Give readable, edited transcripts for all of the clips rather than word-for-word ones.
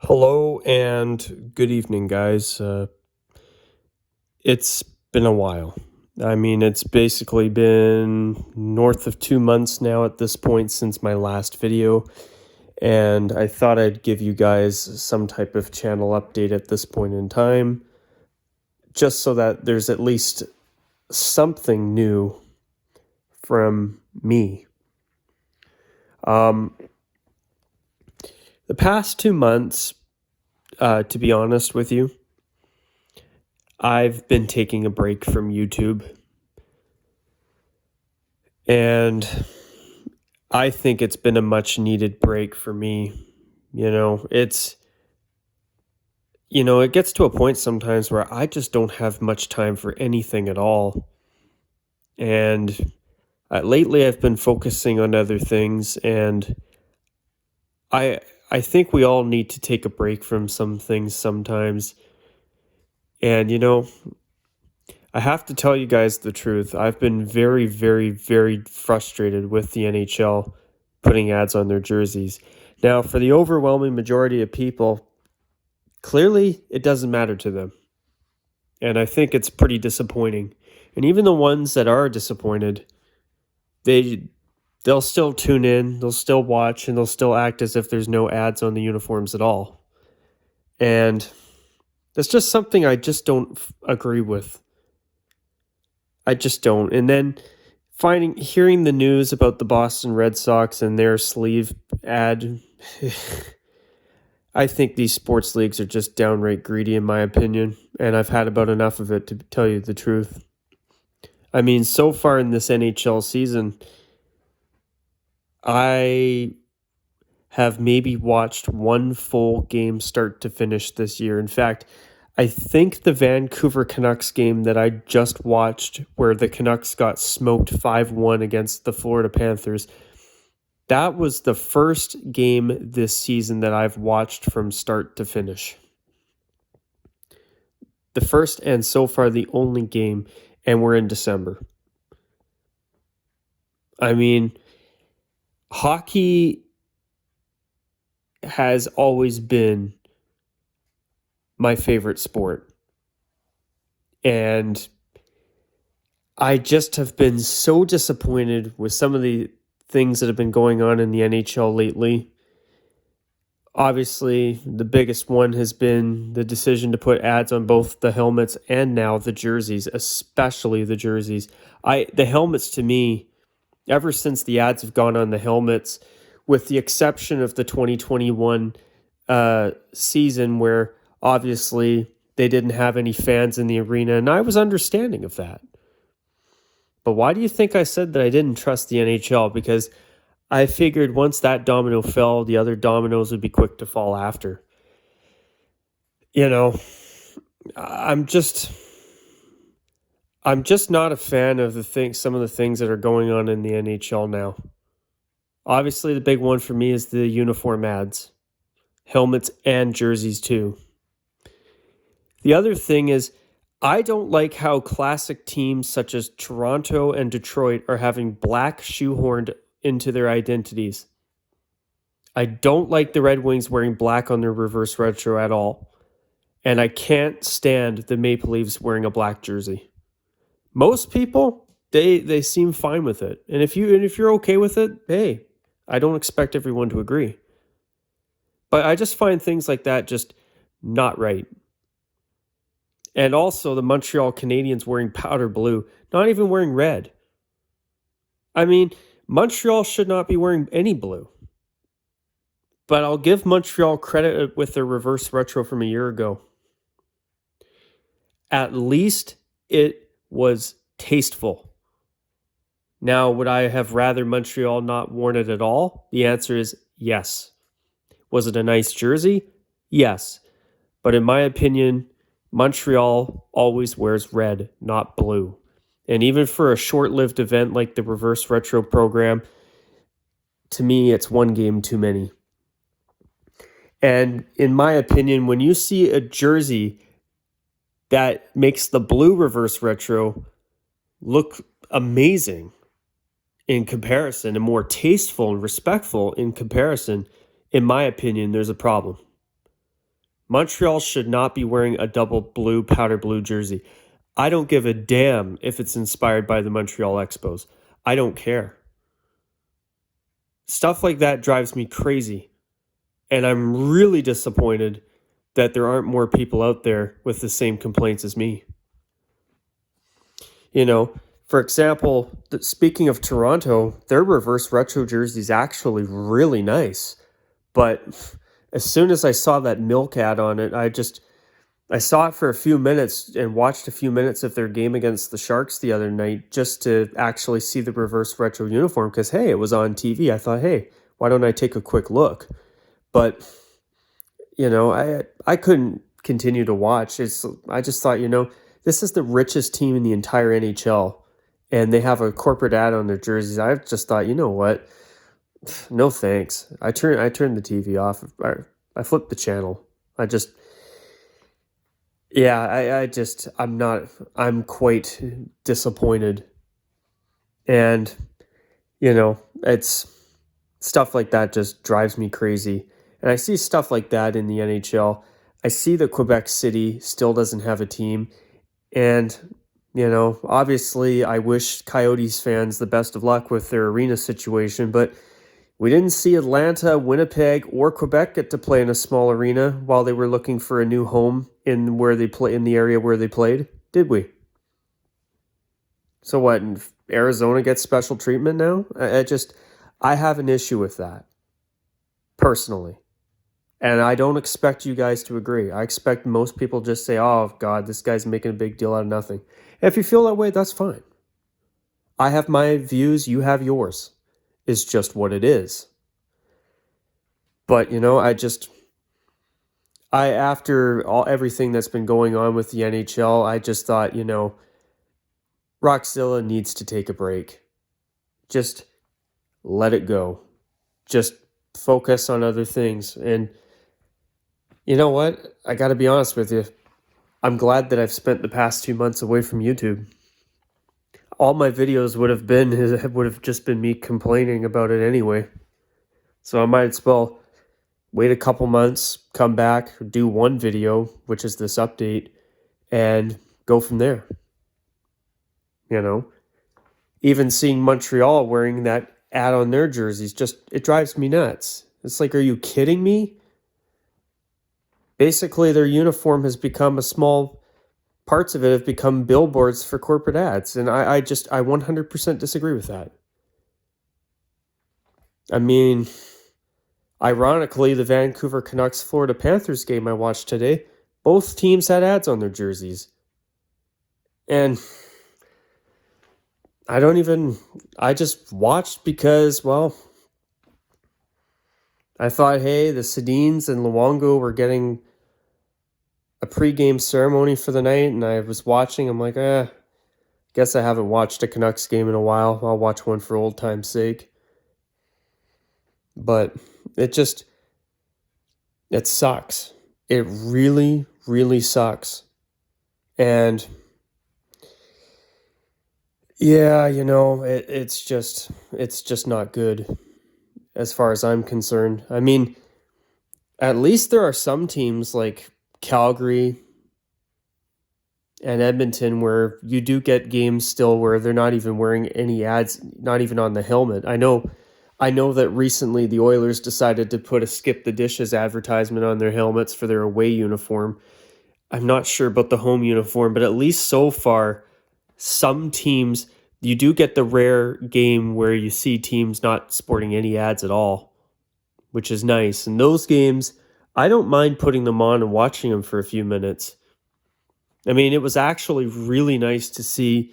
Hello and good evening, guys. It's been a while. I mean, it's basically been north of 2 months now at this point since my last video, and I thought I'd give you guys some type of channel update at this point in time, just so that there's at least something new from me. Um, the past 2 months, to be honest with you, I've been taking a break from YouTube, and I think it's been a much needed break for me. It gets to a point sometimes where I just don't have much time for anything at all. And lately I've been focusing on other things, and I I think we all need to take a break from some things sometimes. And I have to tell you guys the truth. I've been very, very, very frustrated with the NHL putting ads on their jerseys. Now, for the overwhelming majority of people, clearly it doesn't matter to them. And I think it's pretty disappointing. And even the ones that are disappointed, they'll still tune in, they'll still watch, and they'll still act as if there's no ads on the uniforms at all. And that's just something I just don't agree with. I just don't. And then hearing the news about the Boston Red Sox and their sleeve ad, I think these sports leagues are just downright greedy, in my opinion, and I've had about enough of it, to tell you the truth. I mean, so far in this NHL season, I have maybe watched one full game start to finish this year. In fact, I think the Vancouver Canucks game that I just watched, where the Canucks got smoked 5-1 against the Florida Panthers, that was the first game this season that I've watched from start to finish. The first and so far the only game, and we're in December. I mean, hockey has always been my favorite sport. And I just have been so disappointed with some of the things that have been going on in the NHL lately. Obviously, the biggest one has been the decision to put ads on both the helmets and now the jerseys, especially the jerseys. The helmets, to me, ever since the ads have gone on the helmets, with the exception of the 2021 season where obviously they didn't have any fans in the arena, and I was understanding of that. But why do you think I said that I didn't trust the NHL? Because I figured once that domino fell, the other dominoes would be quick to fall after. I'm just not a fan of some of the things that are going on in the NHL now. Obviously, the big one for me is the uniform ads, helmets and jerseys too. The other thing is, I don't like how classic teams such as Toronto and Detroit are having black shoehorned into their identities. I don't like the Red Wings wearing black on their reverse retro at all. And I can't stand the Maple Leafs wearing a black jersey. Most people, they seem fine with it. And if you're okay with it, hey, I don't expect everyone to agree. But I just find things like that just not right. And also the Montreal Canadiens wearing powder blue, not even wearing red. I mean, Montreal should not be wearing any blue. But I'll give Montreal credit with their reverse retro from a year ago. At least it was tasteful. Now, would I have rather Montreal not worn it at all? The answer is yes. Was it a nice jersey? Yes. But in my opinion, Montreal always wears red, not blue. And even for a short-lived event like the Reverse Retro program, to me, it's one game too many. And in my opinion, when you see a jersey that makes the blue Reverse Retro look amazing in comparison and more tasteful and respectful in comparison, in my opinion, there's a problem. Montreal should not be wearing a double blue, powder blue jersey. I don't give a damn if it's inspired by the Montreal Expos. I don't care. Stuff like that drives me crazy. And I'm really disappointed that there aren't more people out there with the same complaints as me. You know, for example, speaking of Toronto, their reverse retro jersey is actually really nice. But as soon as I saw that milk ad on it, I saw it for a few minutes and watched a few minutes of their game against the Sharks the other night just to actually see the reverse retro uniform because, hey, it was on TV. I thought, hey, why don't I take a quick look? But, I couldn't continue to watch. I just thought, this is the richest team in the entire NHL, and they have a corporate ad on their jerseys. I just thought, you know what? No thanks. I turned the TV off. I flipped the channel. I'm quite disappointed. And, it's stuff like that just drives me crazy. And I see stuff like that in the NHL. I see that Quebec City still doesn't have a team. And, obviously I wish Coyotes fans the best of luck with their arena situation, but we didn't see Atlanta, Winnipeg, or Quebec get to play in a small arena while they were looking for a new home in the area where they played, did we? So what? Arizona gets special treatment now? I have an issue with that, personally. And I don't expect you guys to agree. I expect most people just say, oh, God, this guy's making a big deal out of nothing. And if you feel that way, that's fine. I have my views, you have yours. It's just what it is. But, after everything that's been going on with the NHL, I just thought, Rockzilla needs to take a break. Just let it go. Just focus on other things. And you know what? I got to be honest with you. I'm glad that I've spent the past 2 months away from YouTube. All my videos would have just been me complaining about it anyway. So I might as well wait a couple months, come back, do one video, which is this update, and go from there. Even seeing Montreal wearing that ad on their jerseys, it drives me nuts. It's like, are you kidding me? Basically, their uniform has become parts of it have become billboards for corporate ads. And I 100% disagree with that. I mean, ironically, the Vancouver Canucks Florida Panthers game I watched today, both teams had ads on their jerseys. And I just watched because, well, I thought, hey, the Sedins and Luongo were getting a pregame ceremony for the night, and I was watching. I'm like, guess I haven't watched a Canucks game in a while. I'll watch one for old time's sake. But it sucks. It really, really sucks. And yeah, it's just not good as far as I'm concerned. I mean, at least there are some teams like Calgary and Edmonton where you do get games still where they're not even wearing any ads, not even on the helmet. I know that recently the Oilers decided to put a Skip the Dishes advertisement on their helmets for their away uniform. I'm not sure about the home uniform, but at least so far, some teams, you do get the rare game where you see teams not sporting any ads at all, which is nice. And those games, I don't mind putting them on and watching them for a few minutes. I mean, it was actually really nice to see,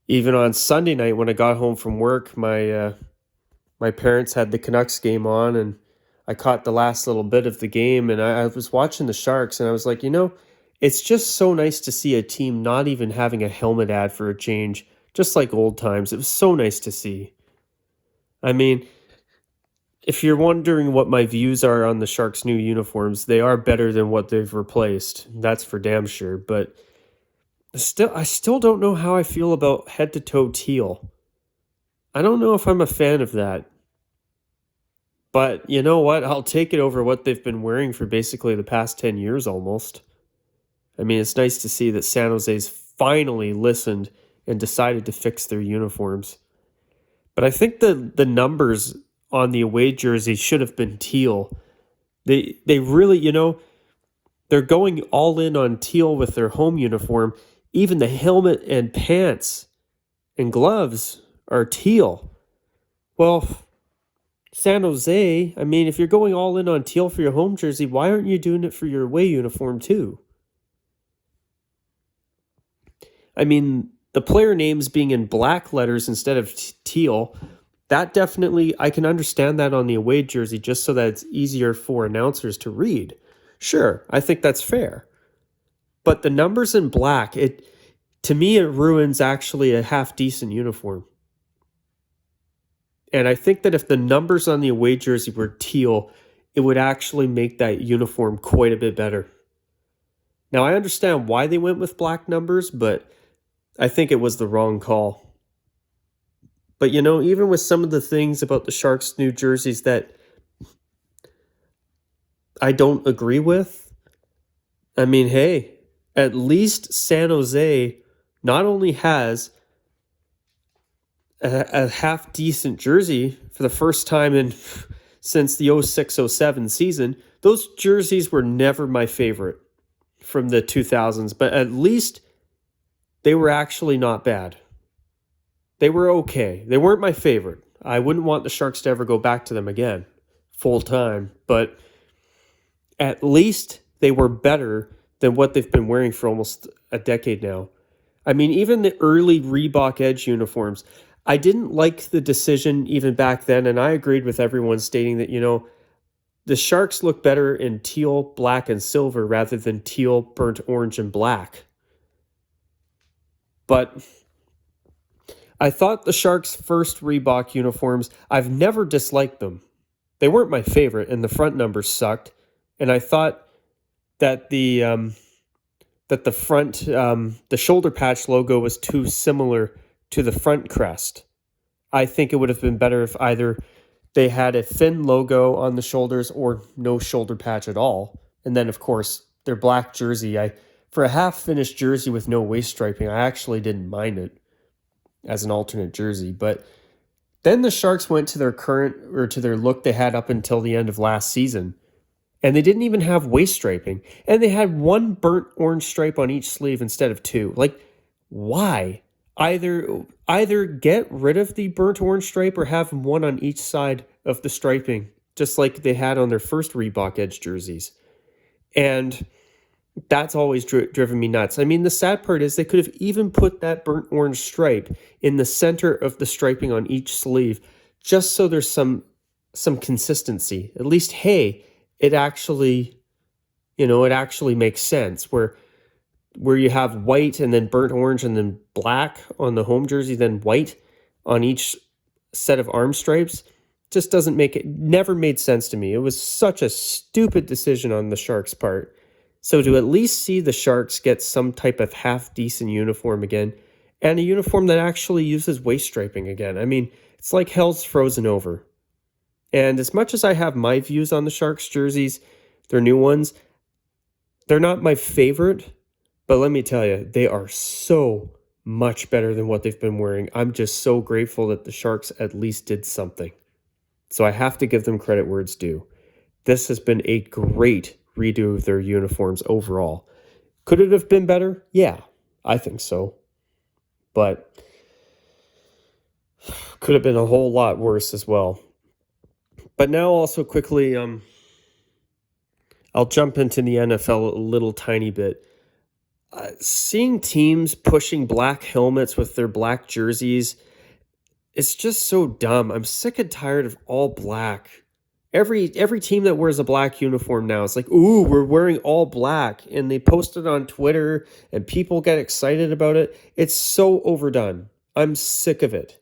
even on Sunday night when I got home from work, my parents had the Canucks game on, and I caught the last little bit of the game, and I was watching the Sharks, and I was like, it's just so nice to see a team not even having a helmet ad for a change, just like old times. It was so nice to see. I mean, if you're wondering what my views are on the Sharks' new uniforms, they are better than what they've replaced. That's for damn sure. But I still don't know how I feel about head-to-toe teal. I don't know if I'm a fan of that. But you know what? I'll take it over what they've been wearing for basically the past 10 years almost. I mean, it's nice to see that San Jose's finally listened and decided to fix their uniforms. But I think the numbers on the away jersey should have been teal. They really, they're going all in on teal with their home uniform. Even the helmet and pants and gloves are teal. Well, San Jose, I mean, if you're going all in on teal for your home jersey, why aren't you doing it for your away uniform too? I mean, the player names being in black letters instead of teal, that definitely, I can understand that on the away jersey just so that it's easier for announcers to read. Sure, I think that's fair. But the numbers in black, to me, it ruins actually a half-decent uniform. And I think that if the numbers on the away jersey were teal, it would actually make that uniform quite a bit better. Now, I understand why they went with black numbers, but I think it was the wrong call. But, even with some of the things about the Sharks' new jerseys that I don't agree with, I mean, hey, at least San Jose not only has a half-decent jersey for the first time since the 06-07 season. Those jerseys were never my favorite from the 2000s, but at least they were actually not bad. They were okay. They weren't my favorite. I wouldn't want the Sharks to ever go back to them again, full time, but at least they were better than what they've been wearing for almost a decade now. I mean, even the early Reebok Edge uniforms, I didn't like the decision even back then, and I agreed with everyone stating that, the Sharks look better in teal, black, and silver rather than teal, burnt orange, and black. But I thought the Sharks' first Reebok uniforms, I've never disliked them. They weren't my favorite, and the front numbers sucked. And I thought that the front, the shoulder patch logo was too similar to the front crest. I think it would have been better if either they had a thin logo on the shoulders or no shoulder patch at all. And then, of course, their black jersey. For a half-finished jersey with no waist striping, I actually didn't mind it as an alternate jersey. But then the Sharks went to their look they had up until the end of last season. And they didn't even have waist striping. And they had one burnt orange stripe on each sleeve instead of two. Like, why? Either get rid of the burnt orange stripe or have one on each side of the striping, just like they had on their first Reebok Edge jerseys. And that's always driven me nuts. I mean, the sad part is they could have even put that burnt orange stripe in the center of the striping on each sleeve, just so there's some consistency. At least, hey, it actually makes sense where you have white and then burnt orange and then black on the home jersey, then white on each set of arm stripes. Just never made sense to me. It was such a stupid decision on the Sharks' part. So to at least see the Sharks get some type of half-decent uniform again, and a uniform that actually uses waist striping again. I mean, it's like hell's frozen over. And as much as I have my views on the Sharks jerseys, their new ones, they're not my favorite, but let me tell you, they are so much better than what they've been wearing. I'm just so grateful that the Sharks at least did something. So I have to give them credit where it's due. This has been a great redo of their uniforms overall. Could it have been better? Yeah, I think so. But could have been a whole lot worse as well. But now also quickly, I'll jump into the NFL a little tiny bit. Seeing teams pushing black helmets with their black jerseys, it's just so dumb. I'm sick and tired of all black. Every team that wears a black uniform now, it's like, ooh, we're wearing all black. And they post it on Twitter and people get excited about it. It's so overdone. I'm sick of it.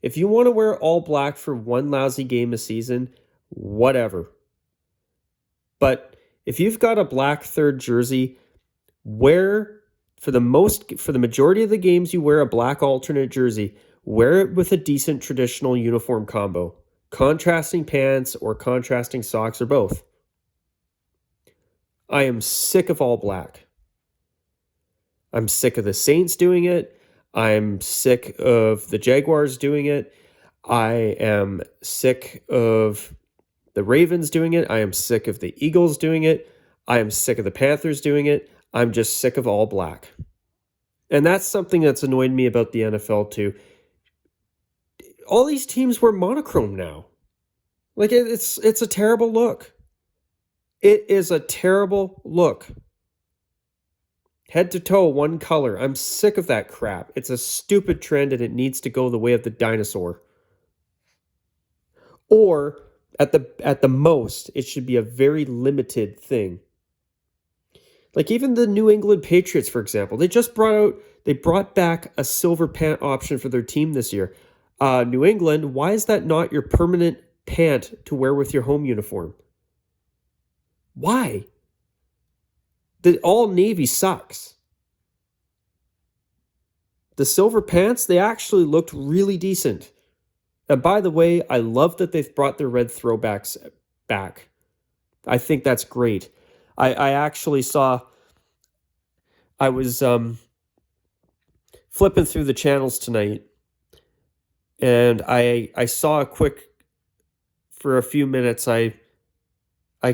If you want to wear all black for one lousy game a season, whatever. But if you've got a black third jersey, wear for the majority of the games you wear a black alternate jersey, wear it with a decent traditional uniform combo. contrasting pants or contrasting socks or both. I am sick of all black. I'm sick of the Saints doing it. I'm sick of the Jaguars doing it. I am sick of the Ravens doing it. I am sick of the Eagles doing it. I am sick of the Panthers doing it. I'm just sick of all black. And that's something that's annoyed me about the NFL too. All these teams wear monochrome now. Like it's a terrible look. It is a terrible look. Head to toe, one color. I'm sick of that crap. It's a stupid trend and it needs to go the way of the dinosaur. Or at the most, it should be a very limited thing. Like even the New England Patriots, for example, they brought back a silver pant option for their team this year. New England, why is that not your permanent pant to wear with your home uniform? Why? The all navy sucks. The silver pants, they actually looked really decent. And by the way, I love that they've brought their red throwbacks back. I think that's great. I actually saw, I was flipping through the channels tonight, and I saw for a few minutes, I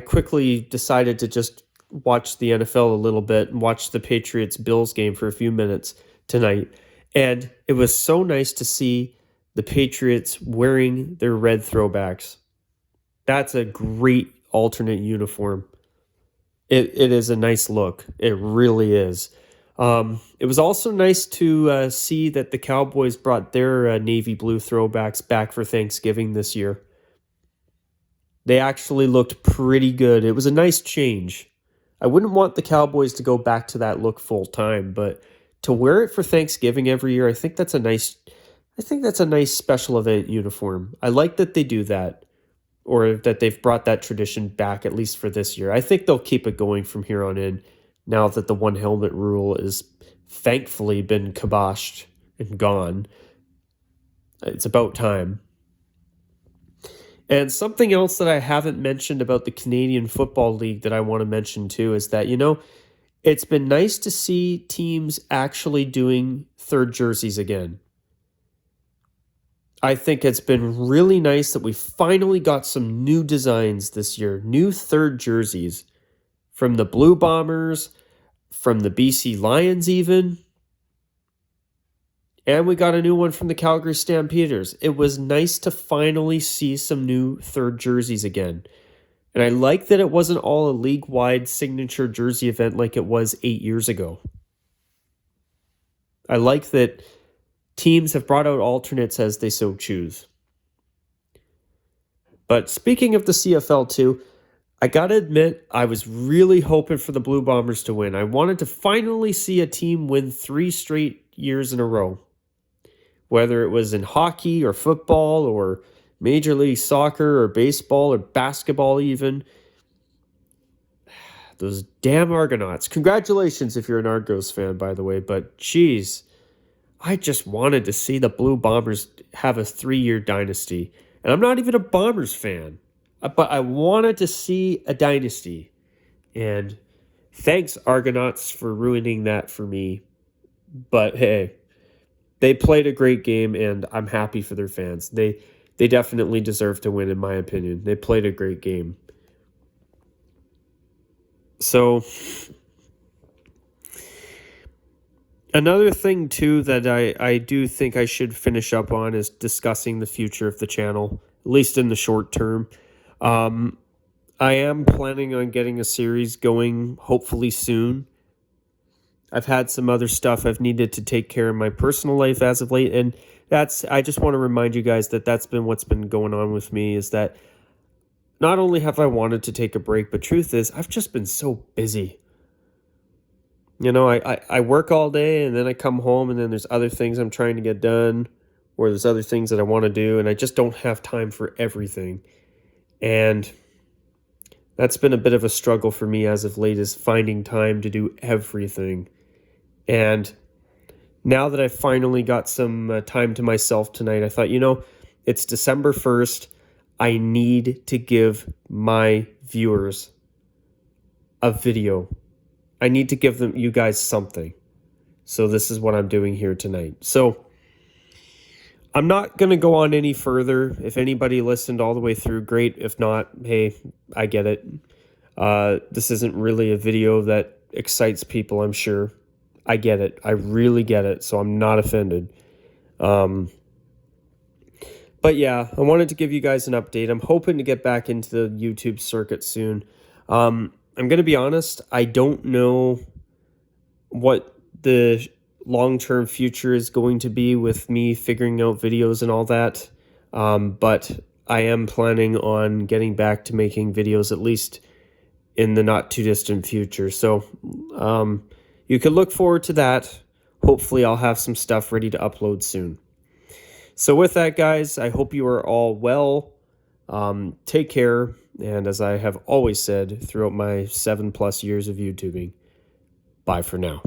quickly decided to just watch the NFL a little bit and watch the Patriots-Bills game for a few minutes tonight. And it was so nice to see the Patriots wearing their red throwbacks. That's a great alternate uniform. It is a nice look. It really is. It was also nice to see that the Cowboys brought their navy blue throwbacks back for Thanksgiving this year. They actually looked pretty good. It was a nice change. I wouldn't want the Cowboys to go back to that look full time, but to wear it for Thanksgiving every year, I think that's a nice special event uniform. I like that they do that, or that they've brought that tradition back, at least for this year. I think they'll keep it going from here on in, now that the one helmet rule is thankfully been kiboshed and gone. It's about time. And something else that I haven't mentioned about the Canadian Football League that I want to mention too is that, it's been nice to see teams actually doing third jerseys again. I think it's been really nice that we finally got some new designs this year, new third jerseys from the Blue Bombers, from the BC Lions even. And we got a new one from the Calgary Stampeders. It was nice to finally see some new third jerseys again. And I like that it wasn't all a league-wide signature jersey event like it was 8 years ago. I like that teams have brought out alternates as they so choose. But speaking of the CFL too, I gotta admit, I was really hoping for the Blue Bombers to win. I wanted to finally see a team win 3 straight years in a row. Whether it was in hockey or football or Major League Soccer or baseball or basketball even. Those damn Argonauts. Congratulations if you're an Argos fan, by the way, but geez, I just wanted to see the Blue Bombers have a 3-year dynasty. And I'm not even a Bombers fan, but I wanted to see a dynasty. And thanks, Argonauts, for ruining that for me. But hey, they played a great game, and I'm happy for their fans. They definitely deserve to win, in my opinion. They played a great game. So, another thing, too, that I do think I should finish up on is discussing the future of the channel, at least in the short term. I am planning on getting a series going, hopefully soon. I've had some other stuff I've needed to take care of in my personal life as of late, and I just want to remind you guys that that's been what's been going on with me, is that not only have I wanted to take a break, but truth is, I've just been so busy. I work all day, and then I come home, and then there's other things I'm trying to get done, or there's other things that I want to do, and I just don't have time for everything. And that's been a bit of a struggle for me as of late, is finding time to do everything. And now that I've finally got some time to myself tonight, I thought, it's December 1st. I need to give my viewers a video. I need to give you guys something. So this is what I'm doing here tonight. So I'm not going to go on any further. If anybody listened all the way through, great. If not, hey, I get it. This isn't really a video that excites people, I'm sure. I get it. I really get it. So I'm not offended. But yeah, I wanted to give you guys an update. I'm hoping to get back into the YouTube circuit soon. I'm going to be honest. I don't know what the long-term future is going to be with me figuring out videos and all that. But I am planning on getting back to making videos, at least in the not too distant future. So you can look forward to that. Hopefully I'll have some stuff ready to upload soon. So with that, guys, I hope you are all well. Take care. And as I have always said throughout my 7+ years of YouTubing, bye for now.